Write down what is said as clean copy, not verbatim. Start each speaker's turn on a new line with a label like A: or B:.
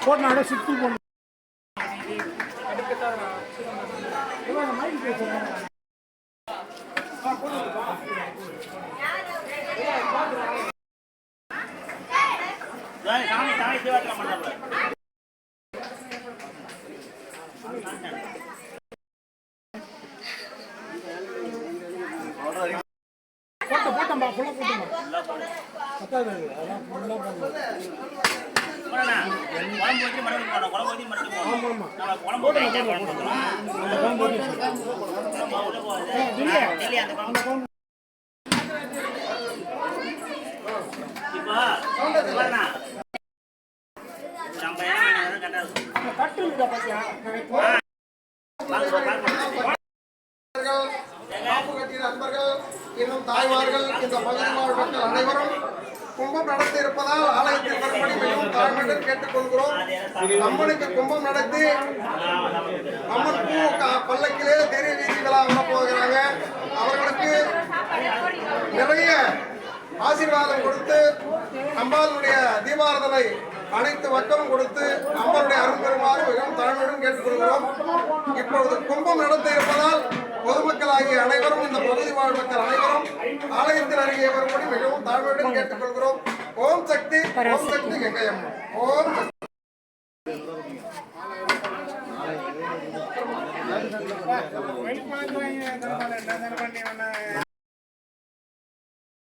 A: போட்டு சுற்றி போடணும். போட்டோம்பா ஃபுல்லாக போட்டோம்பா பத்தாது அதான் ஃபுல்லாக போடணும்.
B: நண்பர்கள் இன்னும் தாய்மார்கள் இந்த பகுதி மாவட்டத்தில் அனைவரும் கும்பம் நடத்தி இருப்பதால் ஆலயத்தில் வரும்படி மிகவும் தாழ்மையுடன் கேட்டுக்கொள்கிறோம். அம்மனுக்கு கும்பம் நடத்தி அம்மன் பூ பல்லக்கிலே தெரிய வீதிகளாக வரப்போகிறாங்க. அவர்களுக்கு நிறைய ஆசீர்வாதம் கொடுத்து அம்பாளுடைய தீபாரதனை அனைத்து மக்களும் கொடுத்து அம்மனுடைய அருள் பெறுமாறு மிகவும் தாழ்மையுடன் கேட்டுக்கொள்கிறோம். இப்பொழுது கும்பம் நடத்த இருப்பதால் பொதுமக்களாகிய அனைவரும் இந்த பகுதி வாழ் மக்கள் அனைவரும் ஆலயத்தில் அருகே வரும்படி மிகவும் தாழ்மையுடன் கேட்டுக்கொள்கிறோம். ஓம் சக்தி கங்கையம்மன். ஓம் சக்தி.